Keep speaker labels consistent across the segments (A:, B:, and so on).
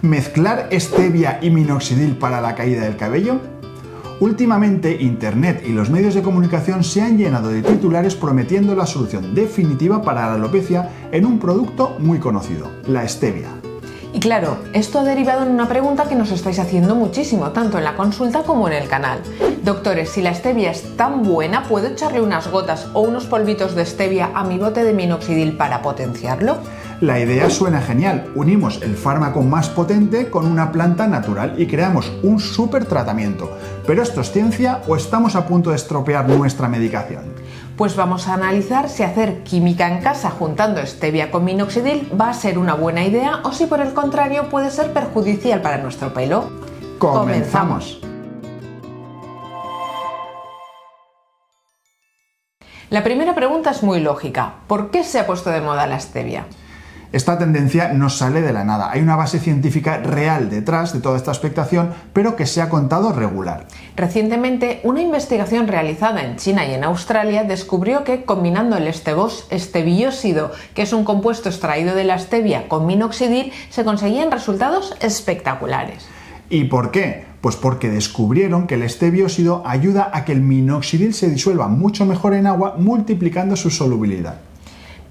A: ¿Mezclar stevia y minoxidil para la caída del cabello? Últimamente, Internet y los medios de comunicación se han llenado de titulares prometiendo la solución definitiva para la alopecia en un producto muy conocido, la stevia.
B: Y claro, esto ha derivado en una pregunta que nos estáis haciendo muchísimo, tanto en la consulta como en el canal. Doctores, si la stevia es tan buena, ¿puedo echarle unas gotas o unos polvitos de stevia a mi bote de minoxidil para potenciarlo?
A: La idea suena genial. Unimos el fármaco más potente con una planta natural y creamos un súper tratamiento. ¿Pero esto es ciencia o estamos a punto de estropear nuestra medicación?
B: Pues vamos a analizar si hacer química en casa juntando stevia con minoxidil va a ser una buena idea o si por el contrario puede ser perjudicial para nuestro pelo.
A: ¡Comenzamos!
B: La primera pregunta es muy lógica. ¿Por qué se ha puesto de moda la stevia?
A: Esta tendencia no sale de la nada, hay una base científica real detrás de toda esta expectación, pero que se ha contado regular.
B: Recientemente, una investigación realizada en China y en Australia descubrió que combinando el esteviósido, que es un compuesto extraído de la stevia, con minoxidil, se conseguían resultados espectaculares.
A: ¿Y por qué? Pues porque descubrieron que el esteviósido ayuda a que el minoxidil se disuelva mucho mejor en agua, multiplicando su solubilidad.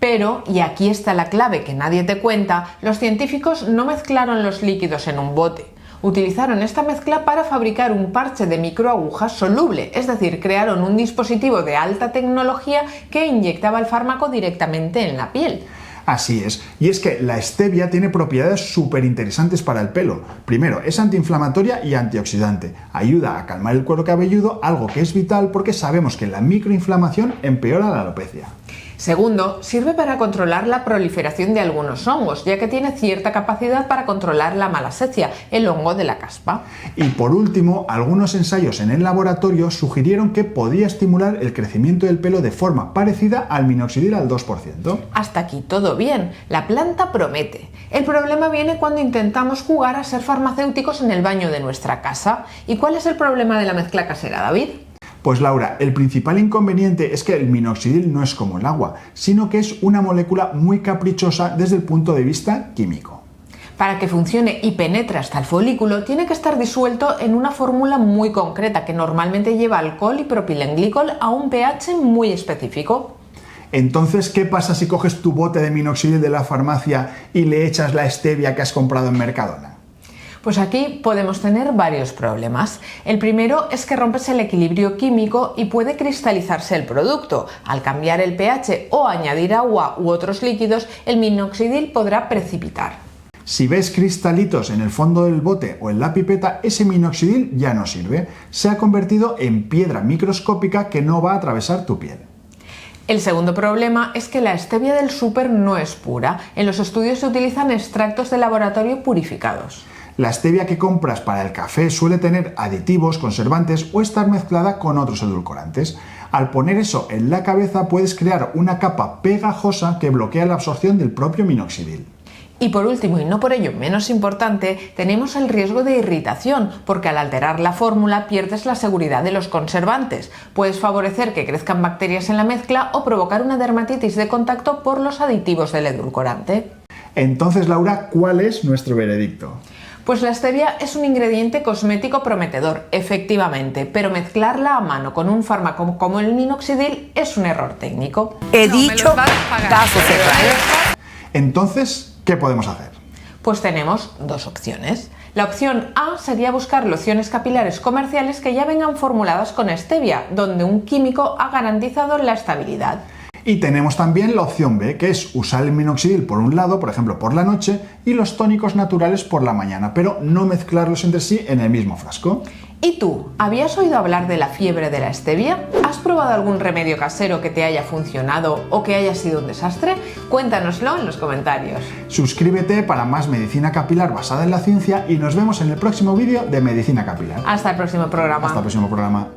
B: Pero, y aquí está la clave que nadie te cuenta, los científicos no mezclaron los líquidos en un bote. Utilizaron esta mezcla para fabricar un parche de microagujas soluble, es decir, crearon un dispositivo de alta tecnología que inyectaba el fármaco directamente en la piel.
A: Así es, y es que la stevia tiene propiedades súper interesantes para el pelo. Primero, es antiinflamatoria y antioxidante. Ayuda a calmar el cuero cabelludo, algo que es vital porque sabemos que la microinflamación empeora la alopecia.
B: Segundo, sirve para controlar la proliferación de algunos hongos, ya que tiene cierta capacidad para controlar la malassezia, el hongo de la caspa.
A: Y por último, algunos ensayos en el laboratorio sugirieron que podía estimular el crecimiento del pelo de forma parecida al minoxidil al 2%.
B: Hasta aquí todo bien, la planta promete. El problema viene cuando intentamos jugar a ser farmacéuticos en el baño de nuestra casa. ¿Y cuál es el problema de la mezcla casera, David?
A: Pues Laura, el principal inconveniente es que el minoxidil no es como el agua, sino que es una molécula muy caprichosa desde el punto de vista químico.
B: Para que funcione y penetre hasta el folículo, tiene que estar disuelto en una fórmula muy concreta que normalmente lleva alcohol y propilenglicol a un pH muy específico.
A: Entonces, ¿qué pasa si coges tu bote de minoxidil de la farmacia y le echas la stevia que has comprado en Mercadona?
B: Pues aquí podemos tener varios problemas. El primero es que rompes el equilibrio químico y puede cristalizarse el producto. Al cambiar el pH o añadir agua u otros líquidos, el minoxidil podrá precipitar.
A: Si ves cristalitos en el fondo del bote o en la pipeta, ese minoxidil ya no sirve. Se ha convertido en piedra microscópica que no va a atravesar tu piel.
B: El segundo problema es que la stevia del súper no es pura. En los estudios se utilizan extractos de laboratorio purificados.
A: La stevia que compras para el café suele tener aditivos, conservantes o estar mezclada con otros edulcorantes. Al poner eso en la cabeza puedes crear una capa pegajosa que bloquea la absorción del propio minoxidil.
B: Y por último, y no por ello menos importante, tenemos el riesgo de irritación, porque al alterar la fórmula pierdes la seguridad de los conservantes. Puedes favorecer que crezcan bacterias en la mezcla o provocar una dermatitis de contacto por los aditivos del edulcorante.
A: Entonces, Laura, ¿cuál es nuestro veredicto?
B: Pues la stevia es un ingrediente cosmético prometedor, efectivamente, pero mezclarla a mano con un fármaco como el minoxidil es un error técnico.
C: He dicho, caso cerrado.
A: Entonces, ¿qué podemos hacer?
B: Pues tenemos dos opciones. La opción A sería buscar lociones capilares comerciales que ya vengan formuladas con stevia, donde un químico ha garantizado la estabilidad.
A: Y tenemos también la opción B, que es usar el minoxidil por un lado, por ejemplo por la noche, y los tónicos naturales por la mañana, pero no mezclarlos entre sí en el mismo frasco.
B: ¿Y tú? ¿Habías oído hablar de la fiebre de la stevia? ¿Has probado algún remedio casero que te haya funcionado o que haya sido un desastre? Cuéntanoslo en los comentarios.
A: Suscríbete para más medicina capilar basada en la ciencia y nos vemos en el próximo vídeo de Medicina Capilar.
B: Hasta el próximo programa.
A: Hasta el próximo programa.